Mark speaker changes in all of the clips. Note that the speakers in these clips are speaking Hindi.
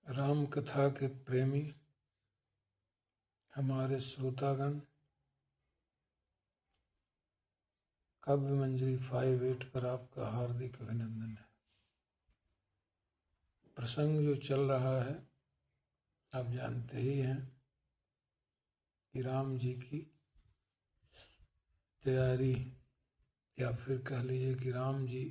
Speaker 1: राम कथा के प्रेमी हमारे श्रोतागण काव्य मंजरी 58 पर आपका हार्दिक अभिनंदन है। प्रसंग जो चल रहा है आप जानते ही हैं कि राम जी की तैयारी, या फिर कह लीजिए कि राम जी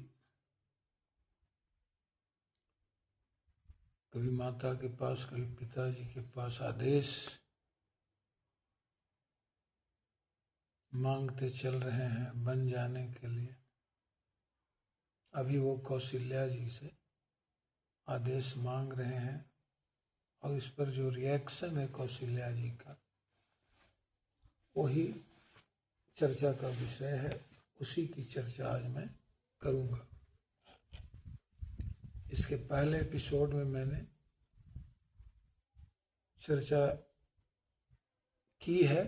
Speaker 1: कभी माता के पास कभी पिताजी के पास आदेश मांगते चल रहे हैं बन जाने के लिए। अभी वो कौशल्या जी से आदेश मांग रहे हैं और इस पर जो रिएक्शन है कौशल्या जी का, वही चर्चा का विषय है। उसी की चर्चा आज मैं करूंगा। इसके पहले एपिसोड में मैंने चर्चा की है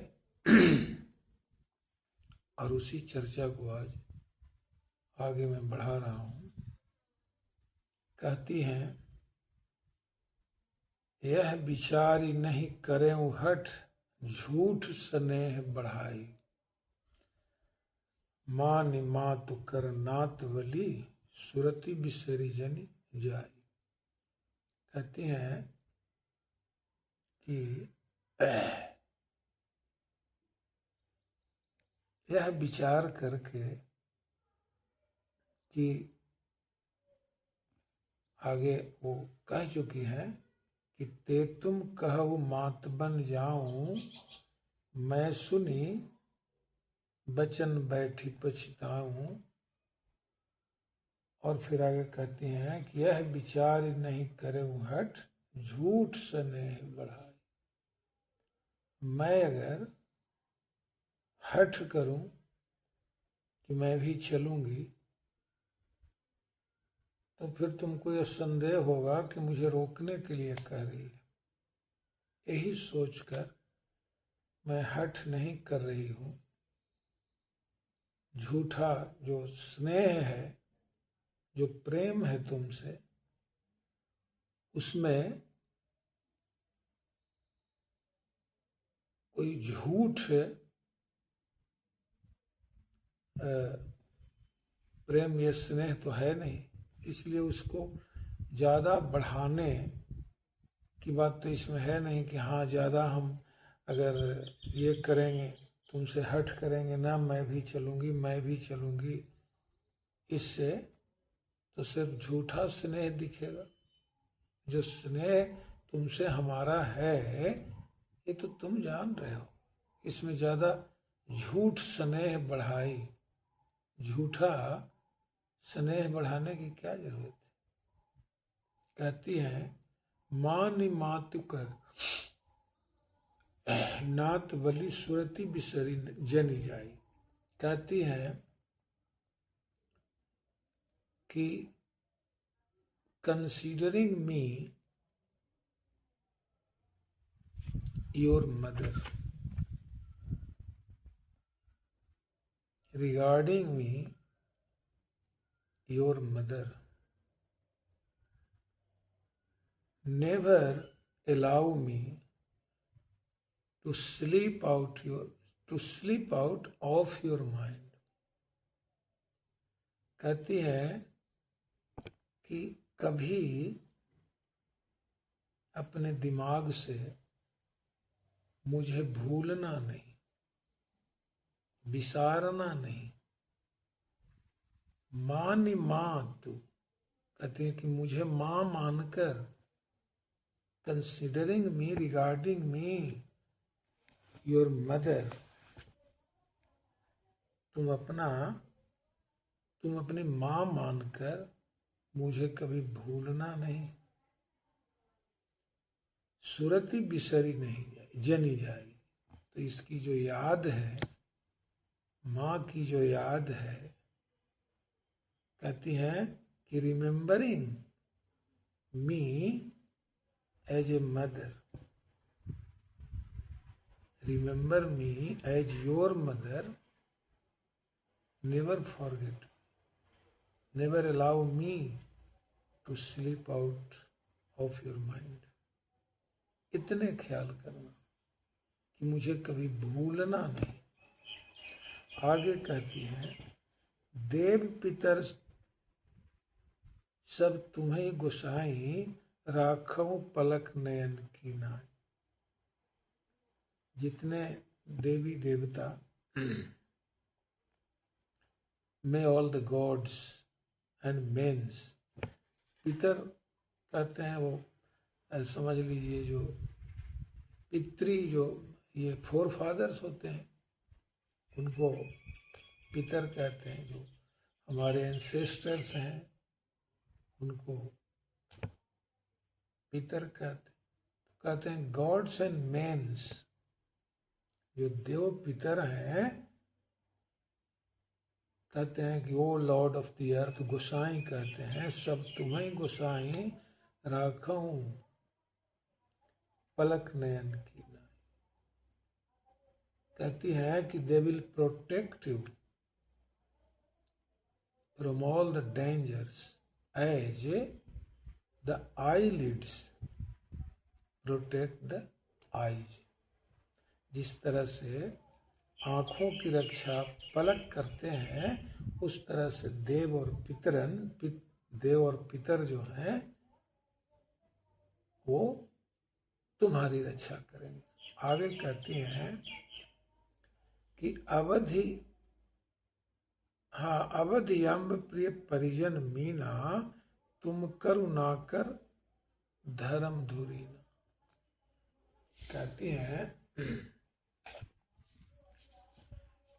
Speaker 1: और उसी चर्चा को आज आगे मैं बढ़ा रहा हूं। कहती हैं, यह विचारी नहीं करें हठ, झूठ स्नेह बढ़ाई। मान मातु कर नात वली, सुरति बिसरी जनी जाई। कहती हैं कि यह विचार करके कि आगे वो कह चुकी है कि ते तुम कहु मात बन जाऊं, मैं सुनी बचन बैठी पछताऊं। और फिर आगे कहती हैं कि यह विचार नहीं करे हठ, झूठ स्नेह बढ़ाई। मैं अगर हठ करूं कि मैं भी चलूंगी तो फिर तुमको यह संदेह होगा कि मुझे रोकने के लिए कह रही है। यही सोचकर मैं हठ नहीं कर रही हूं। झूठा जो स्नेह है, जो प्रेम है तुमसे, उसमें कोई झूठ प्रेम या स्नेह तो है नहीं, इसलिए उसको ज़्यादा बढ़ाने की बात तो इसमें है नहीं कि हाँ ज़्यादा हम अगर ये करेंगे, तुमसे हठ करेंगे ना, मैं भी चलूँगी, इससे तो सिर्फ झूठा स्नेह दिखेगा। जो स्नेह तुमसे हमारा है ये तो तुम जान रहे हो, इसमें ज़्यादा झूठ स्नेह बढ़ाई। झूठा स्नेह बढ़ाने की क्या जरूरत है। कहती हैं, मान मातु कर नात बलि, सुरति बिसरी जनी जाई। कहती हैं कि considering me your mother, regarding me your mother, never allow me to sleep out of your mind। कहती है कि कभी अपने दिमाग से मुझे भूलना नहीं, विसारना नहीं। मानी मातु, कहते हैं कि मुझे माँ मानकर, considering me, regarding me your mother, तुम अपनी माँ मानकर मुझे कभी भूलना नहीं। सुरति बिसरी नहीं जनी जाए। तो इसकी जो याद है, माँ की जो याद है, कहती हैं कि remembering me as a mother, remember me as your mother, never forget, never allow me to slip out of your mind. इतने ख्याल करना कि मुझे कभी भूलना नहीं। आगे कहती है, देव पितर सब तुम्हें गोसाई, राखो पलक नयन की नाई। जितने देवी देवता, may all the gods and mens, पितर कहते हैं वो समझ लीजिए जो पितृ, जो ये फोर फादर्स होते हैं उनको पितर कहते हैं। जो हमारे एंसेस्टर्स हैं उनको पितर कहते हैं। गॉड्स एंड मेन्स, जो देव पितर हैं, कहते हैं कि ओ लॉर्ड ऑफ द अर्थ, गोसाई कहते हैं सब तुम्हें गोसाई, राखूं पलक नयन की नाई। कहती है कि they will protect you from all the dangers as the eyelids protect the eyes. जिस तरह से आँखों की रक्षा पलक करते हैं, उस तरह से देव और पितर जो हैं वो तुम्हारी रक्षा करेंगे। आगे कहती हैं कि अवधि अम्ब प्रिय परिजन मीना, तुम करुणा कर धर्म धुरीना। कहती हैं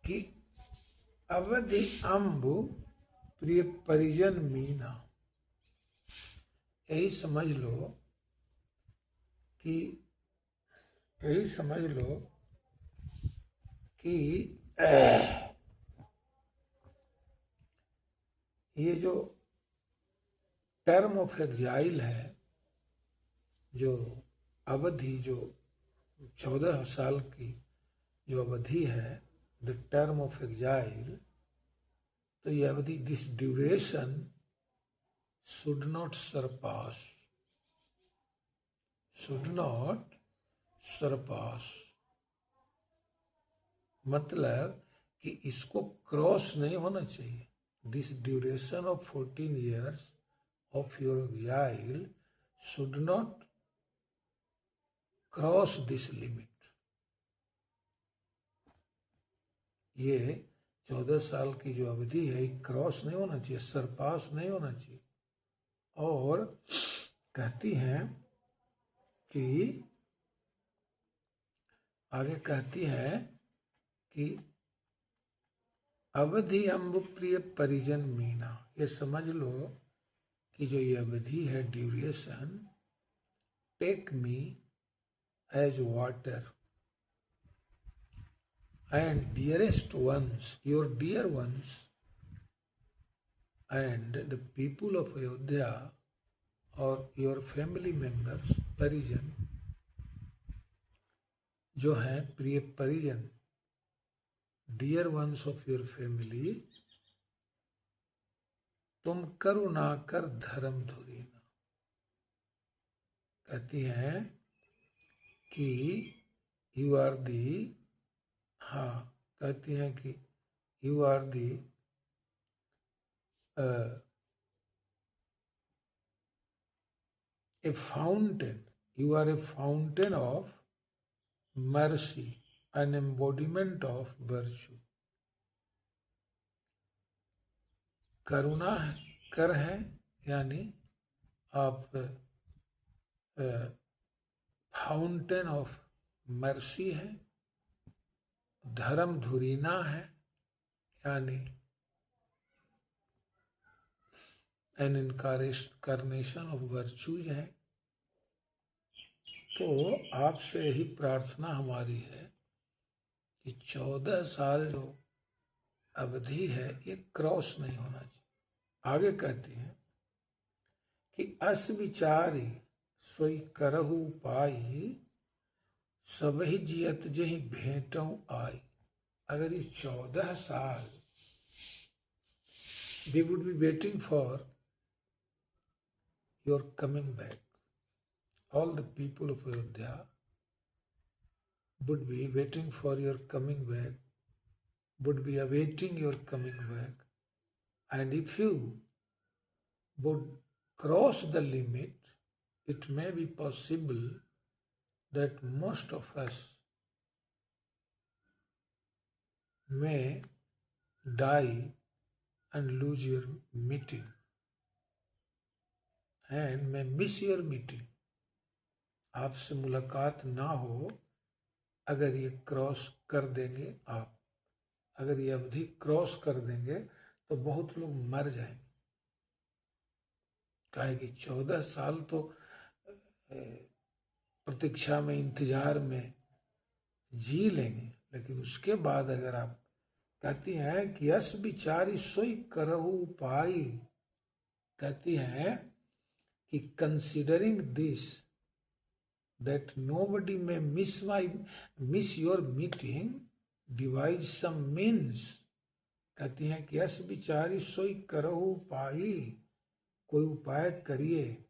Speaker 1: कि अवधि अम्ब प्रिय परिजन मीना, यही समझ लो कि ये जो टर्म ऑफ एग्जाइल है, जो अवधि, जो 14 साल की जो अवधि है, द टर्म ऑफ एग्जाइल, तो ये अवधि, this duration should not surpass, मतलब कि इसको क्रॉस नहीं होना चाहिए। This duration of 14 years of your exile should not cross this limit। ये 14 साल की जो अवधि है, क्रॉस नहीं होना चाहिए, सरपास नहीं होना चाहिए। और कहती हैं कि आगे कहती है कि अवधि अम्ब प्रिय परिजन मीना। ये समझ लो कि जो ये अवधि है, duration, take me as water and dearest ones, your dear ones and the people of Ayodhya और योर फैमिली मेंबर्स, परिजन जो हैं प्रिय परिजन, dear ones of your family, तुम करुणा कर धर्म धुरीना। कहती हैं कि यू आर दी, कहती हैं कि you are the a fountain, you are a fountain of mercy, an embodiment of virtue। करुणा कर है, यानी आप फाउंटेन ऑफ मर्सी है। धर्म धुरीना है, यानी एन इनकारनेशन ऑफ वर्चूज है। तो आपसे यही प्रार्थना हमारी है कि 14 साल जो अवधि है, ये क्रॉस नहीं होना चाहिए। आगे कहती हैं कि अस विचारी सोई करहु पाई, सबहि जियत जहि भेंटों आई। अगर इस 14 साल we would be waiting for your coming back, all the people of Ayodhya would be waiting for your coming back, would be awaiting your coming back. And if you would cross the limit, it may be possible that most of us may die and lose your meeting and may miss your meeting. आपसे मुलाकात ना हो अगर ये क्रॉस कर देंगे आप, अगर ये अवधि क्रॉस कर देंगे तो बहुत लोग मर जाएंगे। कहे कि 14 साल तो प्रतीक्षा में, इंतजार में जी लेंगे, लेकिन उसके बाद अगर आप कहती हैं कि यस विचारी सोई करहु उपाय, कहती हैं कि considering this that nobody may miss your meeting, devise some means. कहती हैं कि यस विचारी सोई करहु उपाय, कोई उपाय करिए।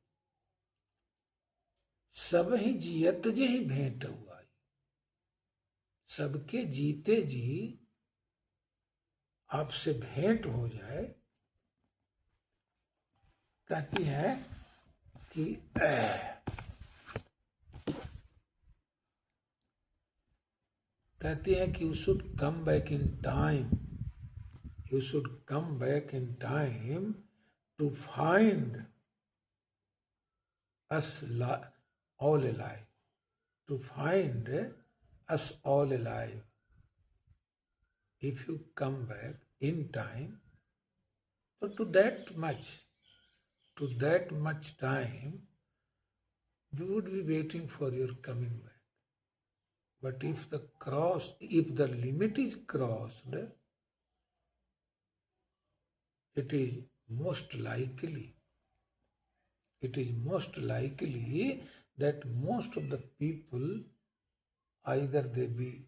Speaker 1: सब ही जियत जे ही भेंट हुआ, सबके जीते जी आपसे भेंट हो जाए। कहती है कि you should come back in time. You should come back in time to find us all alive. To find us all alive. If you come back in time, so to that much time, we would be waiting for your coming back. But if the limit is crossed, it is most likely that most of the people, either they be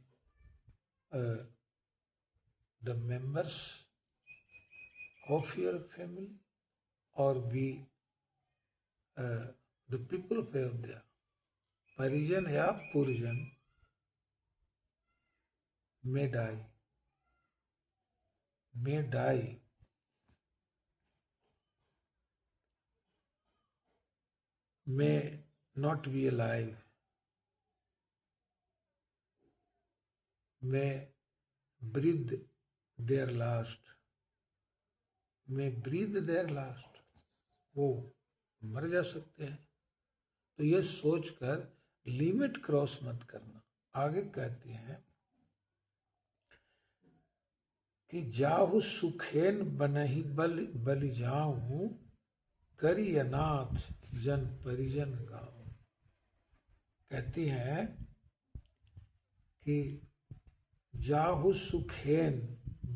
Speaker 1: the members of your family or be the people of Ayodhya, Parijan ya Purijan, may die, may not be alive, may breathe their last, वो मर जा सकते हैं। तो ये सोचकर लिमिट क्रॉस मत करना। आगे कहती हैं कि जाहु सुखेन बनहि बलि जाऊं, करी अनाथ जन परिजन गाऊं। कहती हैं कि जाहु सुखेन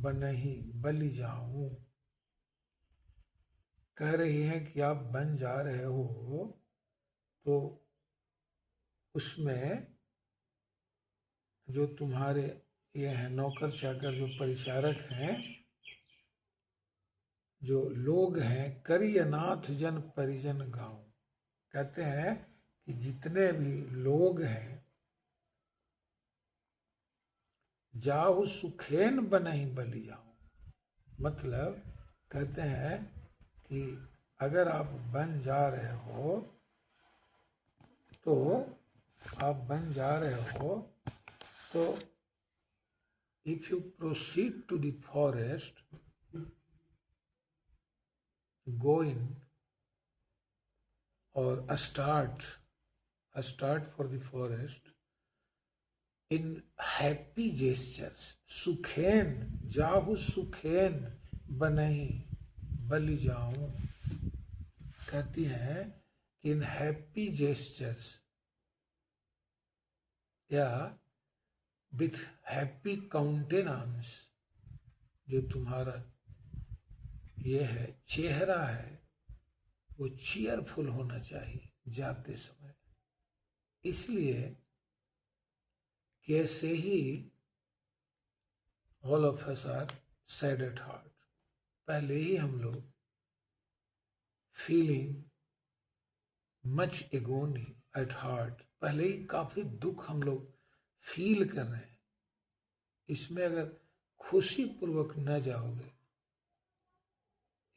Speaker 1: बनहि बलि जाऊं, कह रही हैं कि आप बन जा रहे हो तो उसमें जो तुम्हारे ये हैं नौकर चाकर, जो परिचारक हैं, जो लोग हैं, करी अनाथ जन परिजन गाँव। कहते हैं कि जितने भी लोग हैं, जाहु सुखेन बनहि बलि जाऊं, मतलब कहते हैं कि अगर आप बन जा रहे हो तो if you proceed to the forest, go in or start for the forest in happy gestures. Sukhen, जाहु सुखेन बनहि बलि जाऊं। कहती है कि इन हैप्पी जेस्चर्स या विथ हैप्पी काउंटेनेंस, जो तुम्हारा ये है चेहरा है, वो चीयरफुल होना चाहिए जाते समय। इसलिए कैसे ही all of us are sad at heart, पहले ही हम लोग feeling much agony, at heart, पहले ही काफी दुख हम लोग फील कर रहे हैं, इसमें अगर खुशी पूर्वक न जाओगे,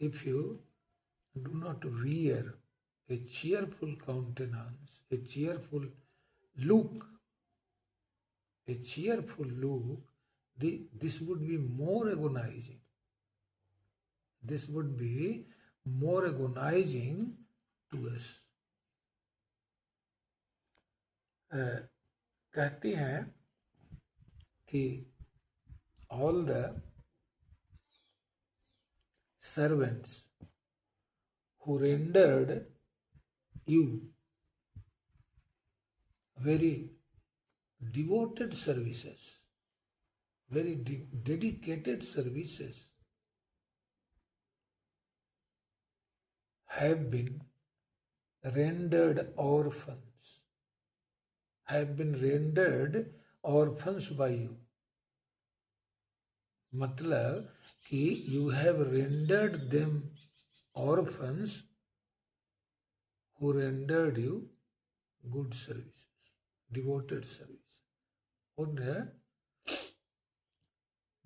Speaker 1: if you do not wear a cheerful countenance, a cheerful look, this would be more agonizing. This would be more agonizing to us. कहती हैं कि all the servants who rendered you very devoted services, very dedicated services, have been rendered orphans, by you. मतलब कि you have rendered them orphans who rendered you good services, devoted service. उन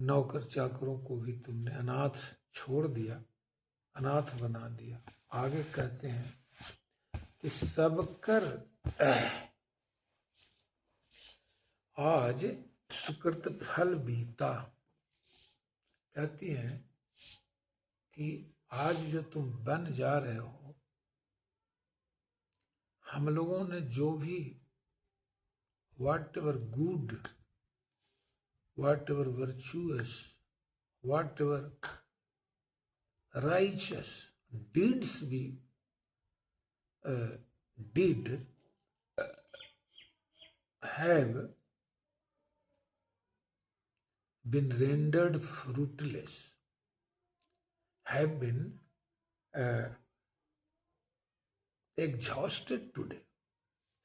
Speaker 1: नौकर चाकरों को भी तुमने अनाथ छोड़ दिया, अनाथ बना दिया। आगे कहते हैं कि सब कर आज सुकृत फल बीता। कहती हैं कि आज जो तुम बन जा रहे हो, हम लोगों ने जो भी whatever good, whatever virtuous, whatever righteous deeds we did have been rendered fruitless, have been exhausted today.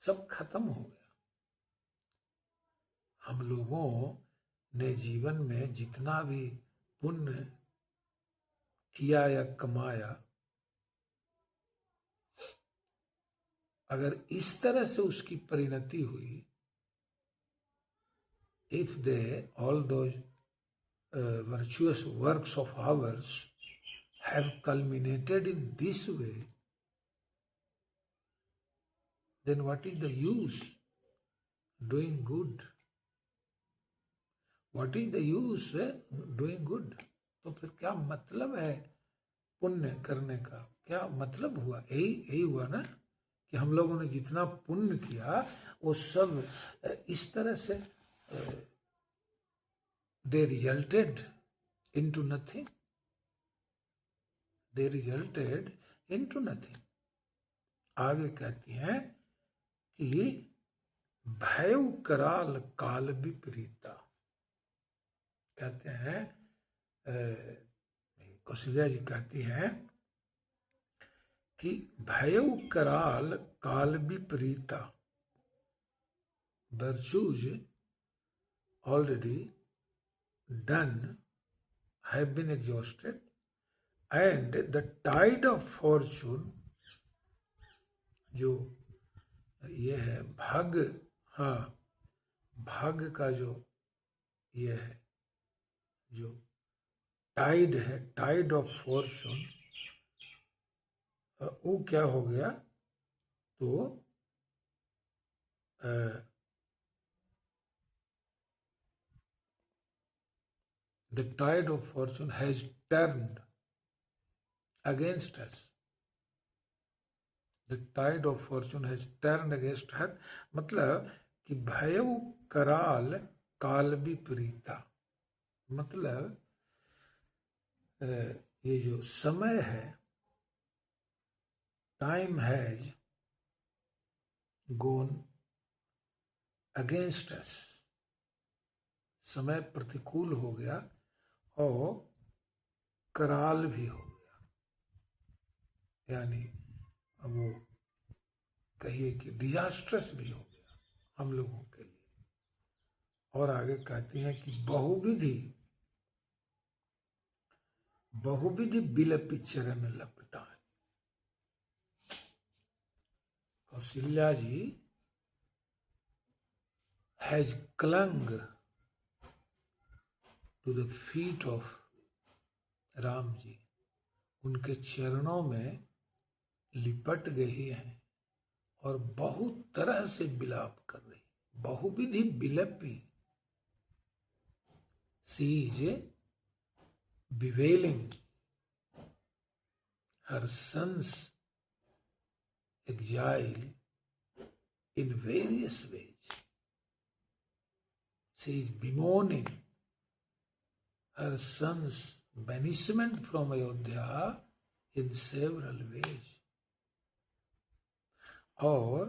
Speaker 1: सब खत्म हो गया। हम लोगों ने जीवन में जितना भी पुण्य किया या कमाया, अगर इस तरह से उसकी परिणति हुई, if all those virtuous works of ours have culminated in this way, then what is the use doing good? What is the use doing good? तो फिर क्या मतलब है पुण्य करने का? क्या मतलब हुआ? यही हुआ ना कि हम लोगों ने जितना पुण्य किया वो सब इस तरह से they resulted into nothing. They resulted into nothing. आगे कहती हैं कि भय कराल काल विपरीता। कहते हैं कौशल्या जी कहती हैं कि भय कराल काल विपरीता, virtues already done have been exhausted, and the tide of fortune, जो ये है भाग्य, हाँ भाग्य का जो ये है, जो टाइड है, टाइड ऑफ फॉर्चून, वो क्या हो गया? तो the tide of fortune has turned against us. The tide of fortune has turned against us. मतलब कि भयउ कराल काल विपरीता, मतलब ये जो समय है, time has gone against us, समय प्रतिकूल हो गया और कराल भी हो गया, यानी वो कहिए कि डिजास्ट्रस भी हो गया हम लोगों के लिए। और आगे कहती हैं कि बहुविधि बिलपि चरण लपटाए। Kaushalya ji has clung to the feet of Ram ji, उनके चरणों में लिपट गई हैं और बहुत तरह से विलाप कर रही, बहुविधि विलपी। She is bewailing her son's exile in various ways. She is bemoaning her son's banishment from Ayodhya in several ways. और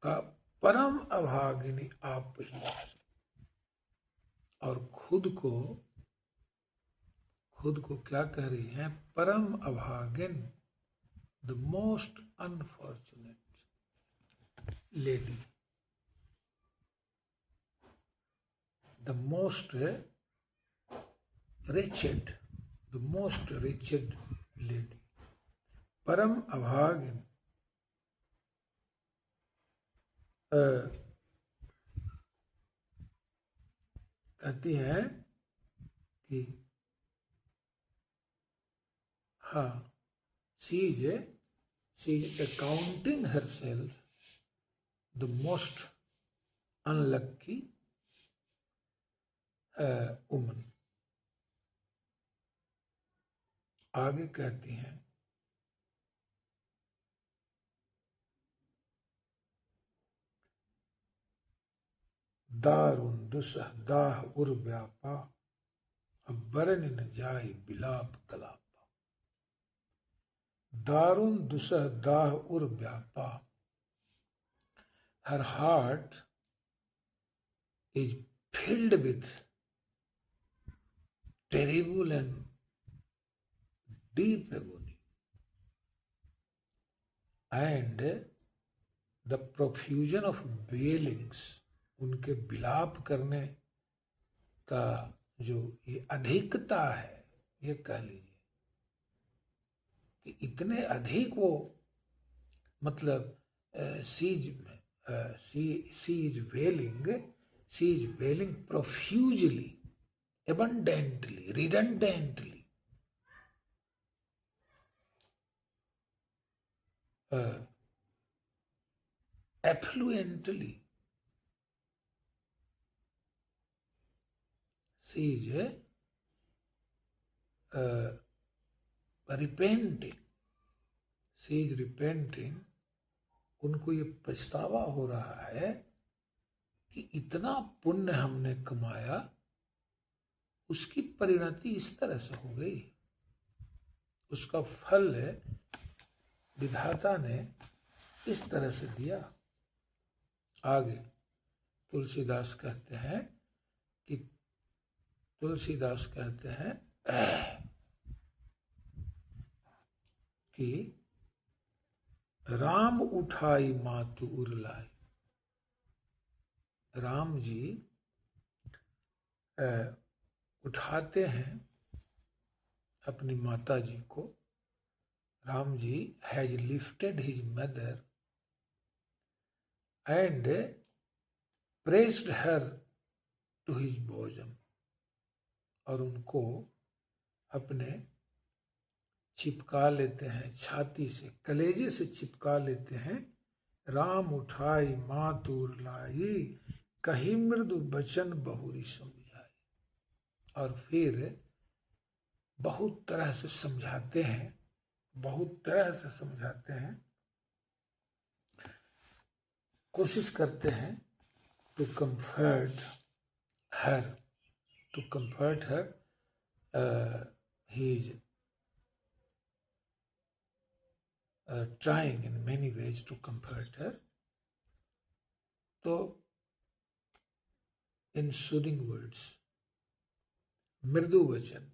Speaker 1: का परम अभागिनी आप ही, और खुद को क्या कह रही हैं? परम अभागिन, the most unfortunate lady, the most wretched, the most wretched lady, परम अभागिन। कहती हैं कि हाँ, she is accounting herself the most unlucky woman। आगे कहती हैं, दारुण दुसह दाह उर व्यापा, अब बरन न जाय बिलाप कलापा। दारुण दुसह दाह उर व्यापा, her heart is filled with terrible and deep agony, and the profusion of wailings, उनके विलाप करने का जो ये अधिकता है, ये कह लीजिए कि इतने अधिक वो, मतलब she is wailing profusely, abundantly, redundantly, affluently. She is repenting. She is repenting. उनको ये पछतावा हो रहा है कि इतना पुण्य हमने कमाया, उसकी परिणति इस तरह से हो गई, उसका फल विधाता ने इस तरह से दिया। आगे तुलसीदास कहते हैं कि राम उठाई मातु उरलाई। राम जी उठाते हैं अपनी माता जी को। Ram ji has lifted his mother and pressed her to his bosom, और उनको अपने चिपका लेते हैं, छाती से, कलेजे से चिपका लेते हैं। राम उठाई मातुर लाई, कही मृदु बचन बहुरी समझाई। और फिर बहुत तरह से समझाते हैं, कोशिश करते हैं to comfort her, he is trying in many ways to comfort her. तो in soothing words, मृदु वचन,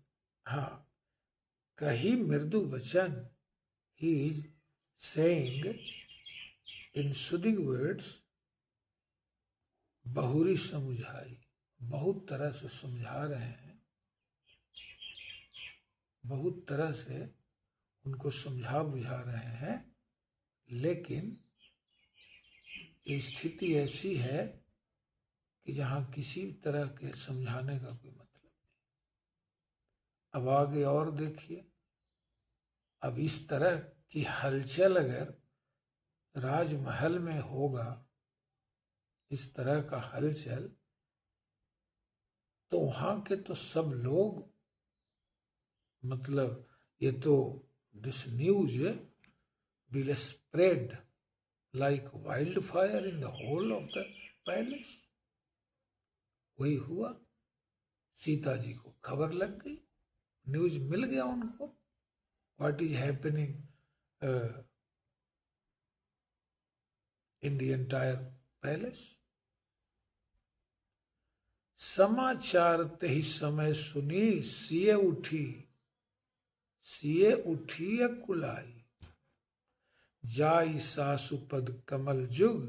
Speaker 1: हाँ, कही मृदु वचन, he is saying in soothing words, बहुरी समझाई, बहुत तरह से समझा रहे हैं, बहुत तरह से उनको समझा बुझा रहे हैं, लेकिन ये स्थिति ऐसी है कि जहां किसी तरह के समझाने का कोई मतलब नहीं। अब आगे और देखिए, अब इस तरह की हलचल अगर राजमहल में होगा, इस तरह का हलचल, तो वहां के तो सब लोग, मतलब ये तो this news will spread like wildfire in the whole of the palace. वही हुआ, सीता जी को खबर लग गई, न्यूज मिल गया उनको, what is happening in the entire palace. समाचार ते ही समय सुनी, सिए उठी अकुलाई, जाई सासु पद कमल जुग,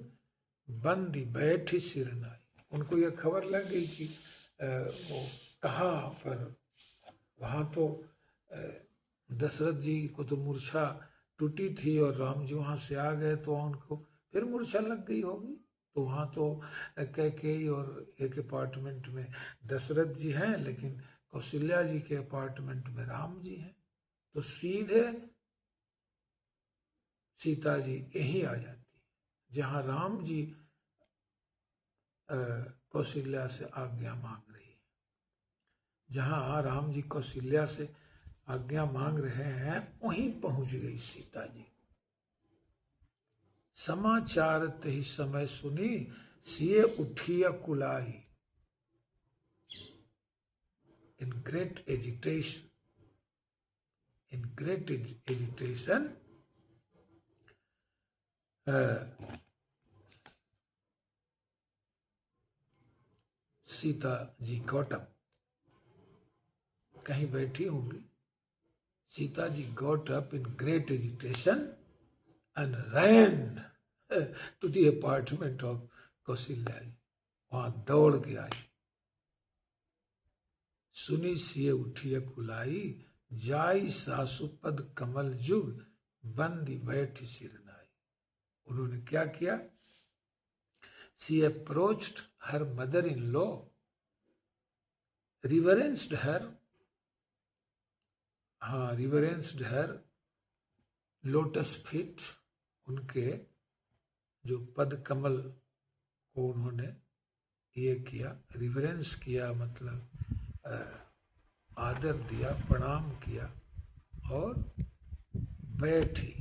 Speaker 1: बंदी बैठी सिरनाई। उनको ये खबर लग गई कि वो कहाँ पर, वहां तो दशरथ जी को तो मूर्छा टूटी थी और राम जी वहां से आ गए तो उनको फिर मूर्छा लग गई होगी। तो वहां तो कैकेयी और एक अपार्टमेंट में दशरथ जी हैं, लेकिन कौशल्या जी के अपार्टमेंट में राम जी हैं। तो सीधे सीता जी यहीं आ जाती है जहां राम जी कौशल्या से आज्ञा मांग रही है। जहां राम जी कौशल्या से आज्ञा मांग रहे हैं, वहीं पहुंच गई सीता जी। समाचार ते ही समय सुनी, सिए उठिया कुलाई, in great agitation, Sita ji got up, कहीं बैठी होंगी, Sita ji got up in great agitation and ran to the apartment of Kaushalya ji. वहां दौड़ के आई, सुनी सिए उठिए कुलाई, जाई सासु पद कमल जुग, बंदी बैठी सिरनाई। उन्होंने क्या किया? She approached her mother in law, reverenced her, reverenced her lotus feet, उनके जो पद कमल को उन्होंने ये किया, रिवरेंस किया, मतलब आदर दिया, प्रणाम किया, और बैठी,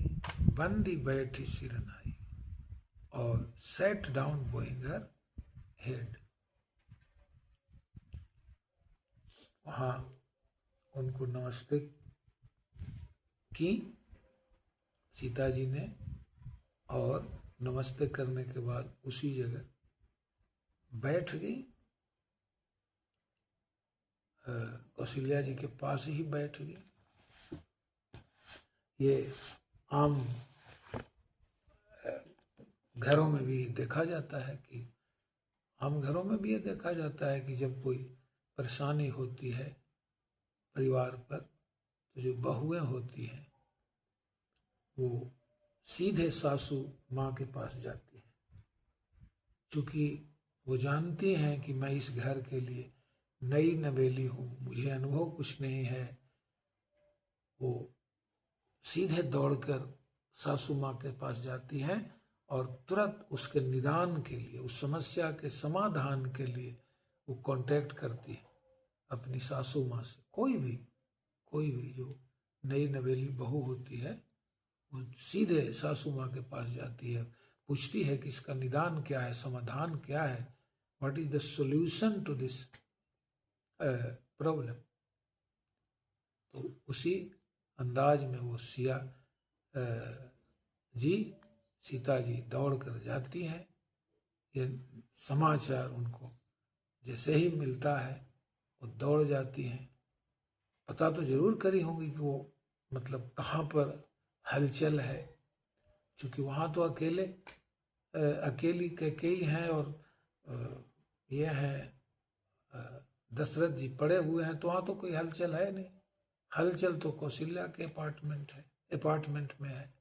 Speaker 1: बंदी बैठी सिरनाई, और सेट डाउन बोइंग हर हेड। वहां उनको नमस्ते की सीता जी ने, और नमस्ते करने के बाद उसी जगह बैठ गई, कौशल्या जी के पास ही बैठ गई। ये आम घरों में भी देखा जाता है कि, आम घरों में भी ये देखा जाता है कि जब कोई परेशानी होती है परिवार पर, तो जो बहुएं होती हैं वो सीधे सासू माँ के पास जाती हैं, क्योंकि वो जानती हैं कि मैं इस घर के लिए नई नवेली हूँ, मुझे अनुभव कुछ नहीं है। वो सीधे दौड़कर सासू माँ के पास जाती हैं और तुरंत उसके निदान के लिए, उस समस्या के समाधान के लिए वो कांटेक्ट करती है अपनी सासू माँ से। कोई भी जो नई नवेली बहू होती है, वो सीधे सासू माँ के पास जाती है, पूछती है कि इसका निदान क्या है, समाधान क्या है, what is the solution to this problem. तो उसी अंदाज में वो सीता जी दौड़ कर जाती हैं। ये समाचार उनको जैसे ही मिलता है वो दौड़ जाती हैं। पता तो जरूर करी होंगी कि वो मतलब कहाँ पर हलचल है, क्योंकि वहाँ तो अकेली कैकेयी हैं और ये हैं दशरथ जी पड़े हुए हैं, तो वहाँ तो कोई हलचल है नहीं। हलचल तो कौशल्या के अपार्टमेंट में है,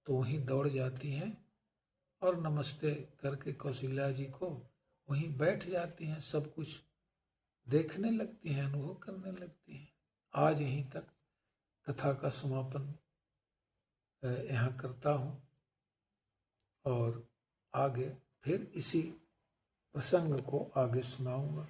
Speaker 1: तो वहीं दौड़ जाती हैं और नमस्ते करके कौशल्या जी को वहीं बैठ जाती हैं, सब कुछ देखने लगती हैं, अनुभव करने लगती हैं। आज यहीं तक कथा का समापन यहाँ करता हूँ और आगे फिर इसी प्रसंग को आगे सुनाऊंगा।